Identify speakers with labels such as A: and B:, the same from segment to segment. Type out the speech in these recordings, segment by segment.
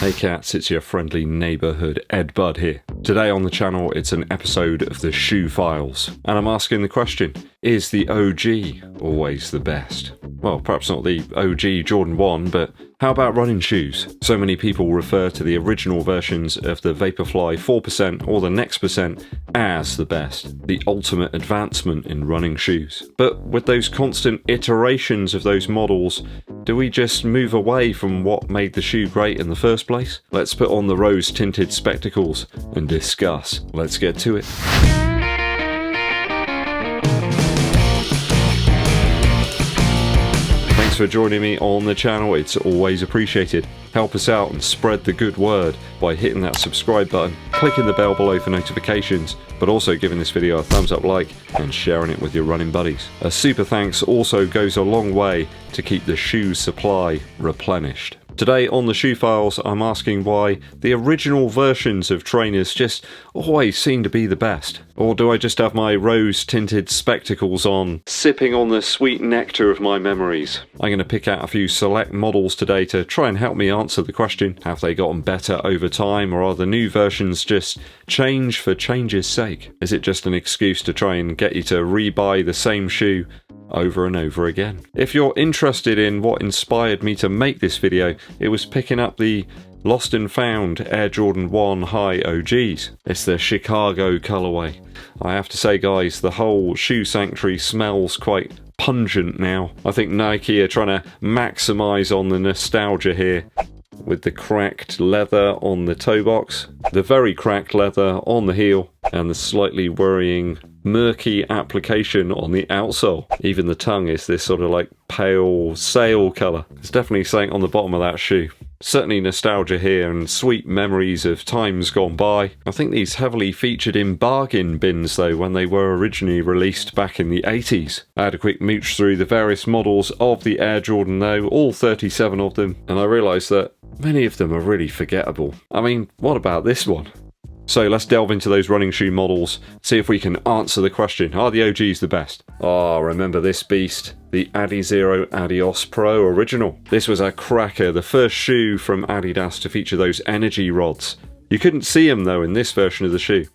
A: Hey cats, it's your friendly neighbourhood Eddbud here. Today on the channel it's an episode of the Shoe Files, and I'm asking the question, is the OG always the best? Well, perhaps not the OG Jordan 1, but how about running shoes? So many people refer to the original versions of the Vaporfly 4% or the Next percent as the best, the ultimate advancement in running shoes. But with those constant iterations of those models, do we just move away from what made the shoe great in the first place? Let's put on the rose-tinted spectacles and discuss. Let's get to it. Thanks for joining me on the channel, it's always appreciated. Help us out and spread the good word by hitting that subscribe button, clicking the bell below for notifications, but also giving this video a thumbs up like and sharing it with your running buddies. A super thanks also goes a long way to keep the shoe supply replenished. Today on the Shoe Files, I'm asking why the original versions of trainers just always seem to be the best. Or do I just have my rose-tinted spectacles on, sipping on the sweet nectar of my memories? I'm going to pick out a few select models today to try and help me answer the question, have they gotten better over time, or are the new versions just change for change's sake? Is it just an excuse to try and get you to rebuy the same shoe over and over again? If you're interested in what inspired me to make this video, it was picking up the lost and found Air Jordan 1 High OGs. It's the Chicago colorway. I have to say guys, the whole shoe sanctuary smells quite pungent now. I think Nike are trying to maximise on the nostalgia here, with the cracked leather on the toe box, the very cracked leather on the heel, and the slightly worrying murky application on the outsole. Even the tongue is this sort of like pale sail colour. There's definitely something on the bottom of that shoe. Certainly nostalgia here and sweet memories of times gone by. I think these heavily featured in bargain bins though when they were originally released back in the 80s. I had a quick mooch through the various models of the Air Jordan though, all 37 of them, and I realised that many of them are really forgettable. I mean, what about this one? So let's delve into those running shoe models, see if we can answer the question, are the OGs the best? Oh, remember this beast? The Adizero Adios Pro original. This was a cracker, the first shoe from Adidas to feature those energy rods. You couldn't see them though in this version of the shoe,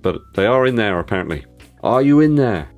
A: but they are in there apparently. Are you in there?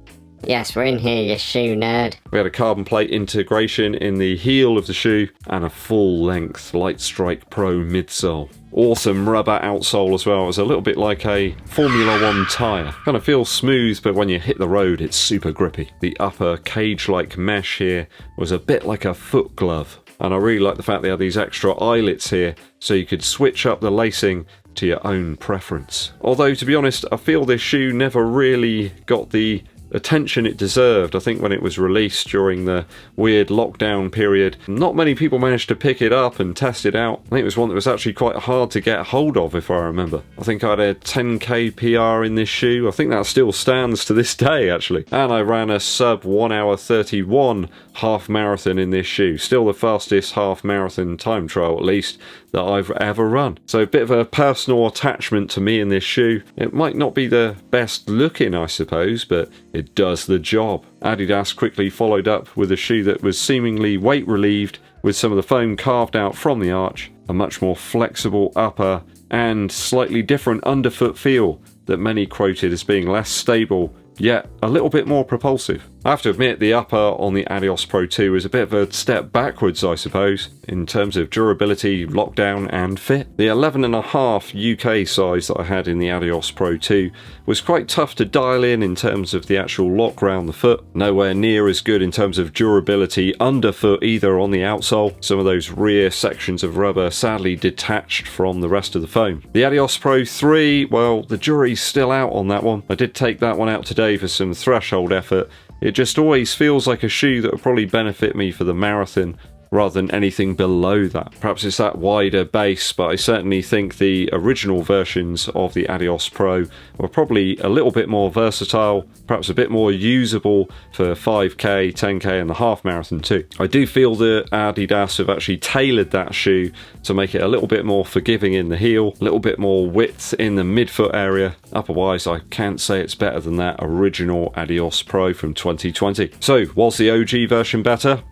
B: Yes, we're in here, you shoe nerd.
A: We had a carbon plate integration in the heel of the shoe and a full-length Light Strike Pro midsole. Awesome rubber outsole as well. It was a little bit like a Formula 1 tyre. Kind of feels smooth, but when you hit the road, it's super grippy. The upper cage-like mesh here was a bit like a foot glove. And I really like the fact they had these extra eyelets here, so you could switch up the lacing to your own preference. Although, to be honest, I feel this shoe never really got the attention it deserved. I think when it was released during the weird lockdown period, not many people managed to pick it up and test it out. I think it was one that was actually quite hard to get hold of, if I remember. I think I had a 10k PR in this shoe. I think that still stands to this day actually. And I ran a sub 1 hour 31 half marathon in this shoe. Still the fastest half marathon time trial at least that I've ever run. So a bit of a personal attachment to me in this shoe. It might not be the best looking I suppose, but it does the job. Adidas quickly followed up with a shoe that was seemingly weight relieved with some of the foam carved out from the arch, a much more flexible upper and slightly different underfoot feel that many quoted as being less stable yet a little bit more propulsive. I have to admit the upper on the Adios Pro 2 is a bit of a step backwards I suppose in terms of durability, lockdown and fit. The 11.5 UK size that I had in the Adios Pro 2 was quite tough to dial in terms of the actual lock round the foot. Nowhere near as good in terms of durability underfoot either on the outsole. Some of those rear sections of rubber sadly detached from the rest of the foam. The Adios Pro 3, well, the jury's still out on that one. I did take that one out today for some threshold effort. It just always feels like a shoe that would probably benefit me for the marathon rather than anything below that. Perhaps it's that wider base, but I certainly think the original versions of the Adios Pro were probably a little bit more versatile, perhaps a bit more usable for 5k, 10k and the half marathon too. I do feel that Adidas have actually tailored that shoe to make it a little bit more forgiving in the heel, a little bit more width in the midfoot area. Otherwise, I can't say it's better than that original Adios Pro from 2020. So, was the OG version better?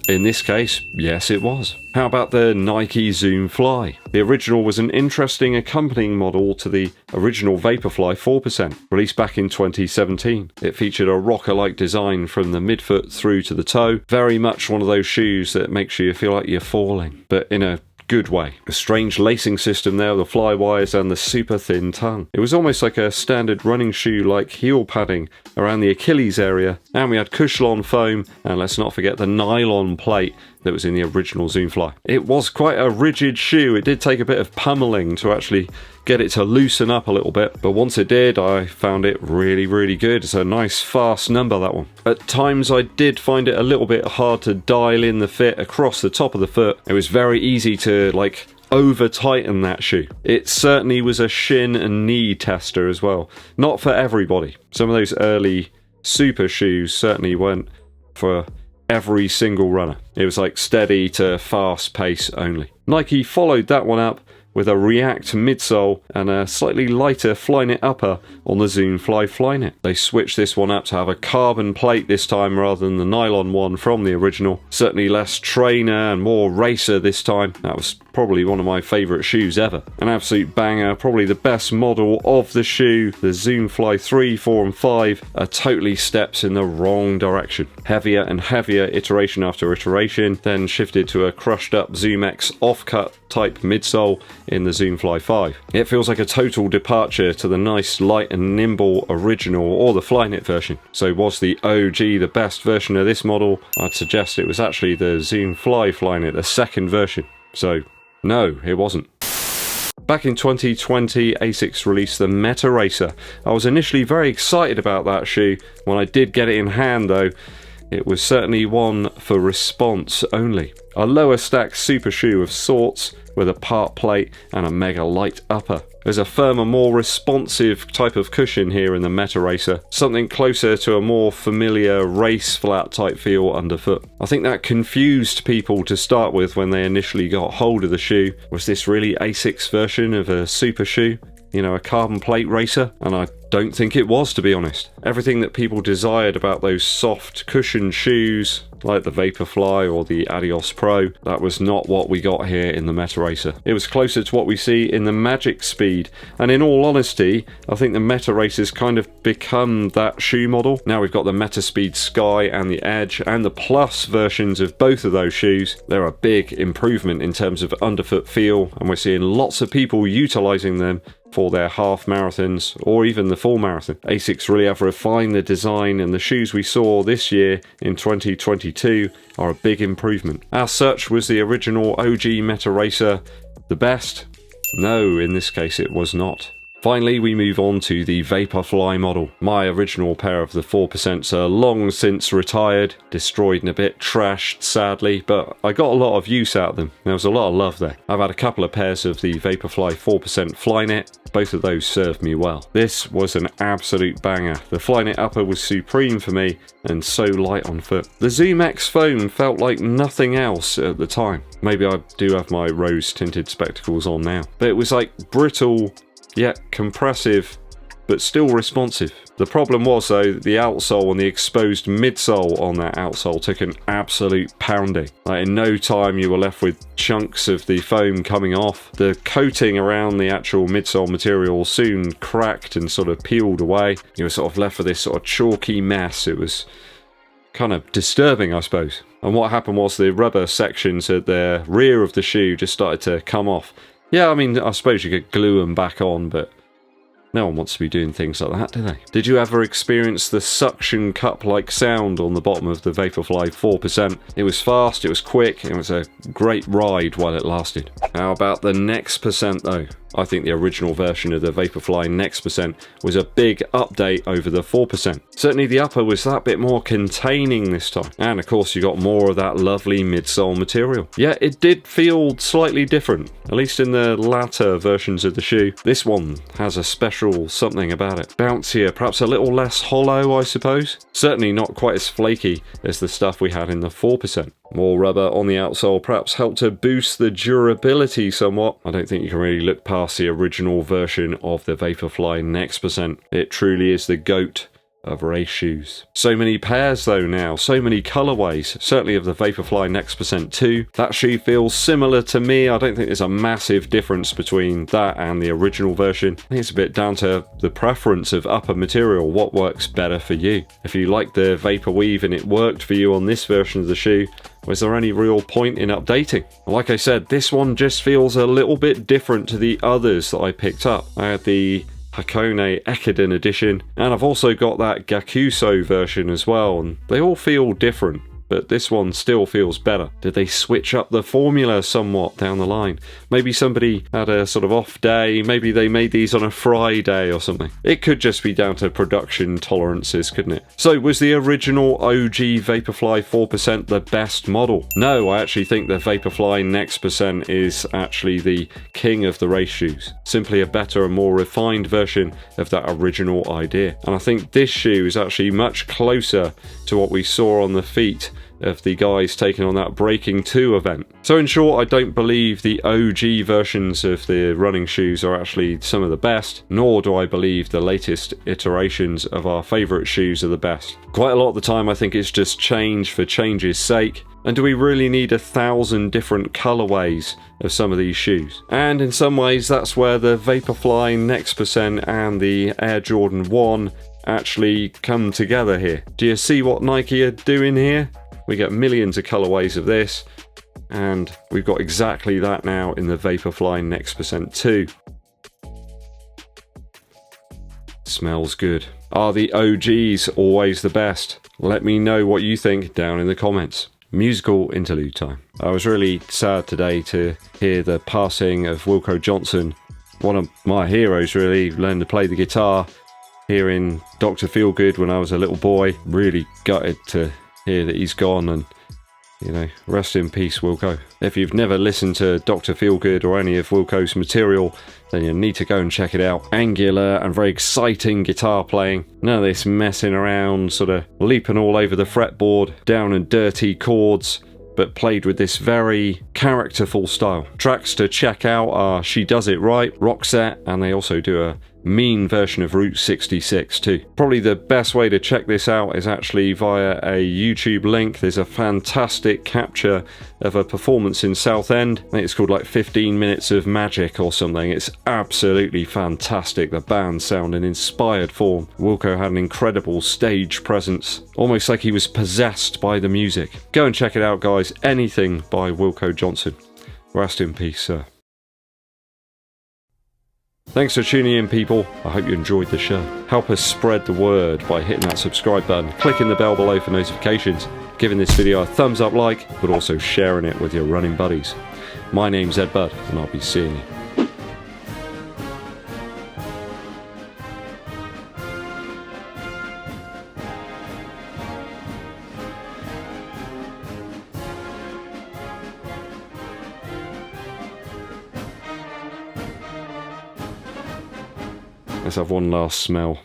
A: In this case, yes it was. How about the Nike Zoom Fly? The original was an interesting accompanying model to the original Vaporfly 4%, released back in 2017. It featured a rocker-like design from the midfoot through to the toe, very much one of those shoes that makes you feel like you're falling, but in a good way. A strange lacing system there, the fly wires and the super thin tongue. It was almost like a standard running shoe like heel padding around the Achilles area, and we had Cushlon foam, and let's not forget the nylon plate that was in the original Zoom Fly. It was quite a rigid shoe. It did take a bit of pummeling to actually get it to loosen up a little bit, but once it did, I found it really, really good. It's a nice fast number, that one. At times I did find it a little bit hard to dial in the fit across the top of the foot. It was very easy to over tighten that shoe. It certainly was a shin and knee tester as well. Not for everybody. Some of those early super shoes certainly weren't for every single runner. It was like steady to fast pace only. Nike followed that one up with a React midsole and a slightly lighter Flyknit upper on the Zoom Fly Flyknit. They switched this one up to have a carbon plate this time rather than the nylon one from the original. Certainly less trainer and more racer this time. That was probably one of my favourite shoes ever. An absolute banger, probably the best model of the shoe. The Zoom Fly 3, 4 and 5 are totally steps in the wrong direction. Heavier and heavier iteration after iteration, then shifted to a crushed up Zoom X offcut type midsole in the Zoom Fly 5. It feels like a total departure to the nice light and nimble original or the Flyknit version. So was the OG the best version of this model? I'd suggest it was actually the Zoom Fly Flyknit, the second version. So no, it wasn't. Back in 2020, Asics released the Meta Racer. I was initially very excited about that shoe. When I did get it in hand though, it was certainly one for response only. A lower stack super shoe of sorts with a part plate and a mega light upper. There's a firmer, more responsive type of cushion here in the Meta Racer, something closer to a more familiar race flat type feel underfoot. I think that confused people to start with when they initially got hold of the shoe. Was this really Asics version of a super shoe? You know, a carbon plate racer? And I don't think it was, to be honest. Everything that people desired about those soft cushioned shoes, like the Vaporfly or the Adios Pro, that was not what we got here in the Meta Racer. It was closer to what we see in the Magic Speed, and in all honesty, I think the Meta Racer's kind of become that shoe model. Now we've got the Meta Speed Sky and the Edge, and the Plus versions of both of those shoes. They're a big improvement in terms of underfoot feel, and we're seeing lots of people utilising them for their half marathons or even the full marathon. Asics really have refined the design, and the shoes we saw this year in 2022 are a big improvement. As such, was the original OG Meta Racer the best? No, in this case it was not. Finally, we move on to the Vaporfly model. My original pair of the 4% are long since retired, destroyed and a bit trashed sadly, but I got a lot of use out of them. There was a lot of love there. I've had a couple of pairs of the Vaporfly 4% Flyknit. Both of those served me well. This was an absolute banger. The Flyknit upper was supreme for me and so light on foot. The Zoom X foam felt like nothing else at the time. Maybe I do have my rose tinted spectacles on now, but it was like brittle yet compressive, but still responsive. The problem was though, the outsole and the exposed midsole on that outsole took an absolute pounding. Like in no time you were left with chunks of the foam coming off. The coating around the actual midsole material soon cracked and sort of peeled away. You were sort of left with this sort of chalky mess. It was kind of disturbing, I suppose. And what happened was the rubber sections at the rear of the shoe just started to come off. Yeah, I mean, I suppose you could glue them back on, but no one wants to be doing things like that, do they? Did you ever experience the suction cup-like sound on the bottom of the Vaporfly 4%? It was fast, it was quick, it was a great ride while it lasted. How about the next percent though? I think the original version of the Vaporfly Next Percent was a big update over the 4%. Certainly the upper was that bit more containing this time. And of course you got more of that lovely midsole material. Yeah, it did feel slightly different, at least in the latter versions of the shoe. This one has a special something about it. Bouncier, perhaps a little less hollow, I suppose. Certainly not quite as flaky as the stuff we had in the 4%. More rubber on the outsole perhaps helped to boost the durability somewhat. I don't think you can really look past the original version of the Vaporfly Next Percent. It truly is the GOAT of race shoes. So many pairs though now, so many colorways, certainly of the Vaporfly Next Percent 2. That shoe feels similar to me. I don't think there's a massive difference between that and the original version. I think it's a bit down to the preference of upper material, what works better for you. If you like the Vapor Weave and it worked for you on this version of the shoe, was there any real point in updating? Like I said, this one just feels a little bit different to the others that I picked up. I had the Hakone Ekiden edition, and I've also got that Gakuso version as well, and they all feel different, but this one still feels better. Did they switch up the formula somewhat down the line? Maybe somebody had a sort of off day, maybe they made these on a Friday or something. It could just be down to production tolerances, couldn't it? So was the original OG Vaporfly 4% the best model? No, I actually think the Vaporfly Next Percent is actually the king of the race shoes. Simply a better and more refined version of that original idea. And I think this shoe is actually much closer to what we saw on the feet of the guys taking on that Breaking 2 event. So in short, I don't believe the OG versions of the running shoes are actually some of the best, nor do I believe the latest iterations of our favourite shoes are the best. Quite a lot of the time I think it's just change for change's sake. And do we really need 1,000 different colourways of some of these shoes? And in some ways that's where the Vaporfly Next Percent and the Air Jordan 1 actually come together here. Do you see what Nike are doing here? We get millions of colorways of this, and we've got exactly that now in the Vaporfly Next Percent 2. Smells good. Are the OGs always the best? Let me know what you think down in the comments. Musical interlude time. I was really sad today to hear the passing of Wilco Johnson, one of my heroes really. Learned to play the guitar here in Dr. Feelgood when I was a little boy. Really gutted to hear that he's gone, and you know, rest in peace, Wilco. If you've never listened to Dr. Feelgood or any of Wilco's material, then you need to go and check it out. Angular and very exciting guitar playing. None of this messing around, sort of leaping all over the fretboard, down and dirty chords, but played with this very characterful style. Tracks to check out are She Does It Right, Roxette, and they also do a mean version of Route 66 too. Probably the best way to check this out is actually via a YouTube link. There's a fantastic capture of a performance in Southend. I think it's called like 15 Minutes of Magic or something. It's absolutely fantastic. The band sound in inspired form. Wilco had an incredible stage presence, almost like he was possessed by the music. Go and check it out, guys. Anything by Wilco Johnson. Rest in peace, sir. Thanks for tuning in, people. I hope you enjoyed the show. Help us spread the word by hitting that subscribe button, clicking the bell below for notifications, giving this video a thumbs up like, but also sharing it with your running buddies. My name's Eddbud, and I'll be seeing you. Let's have one last smell.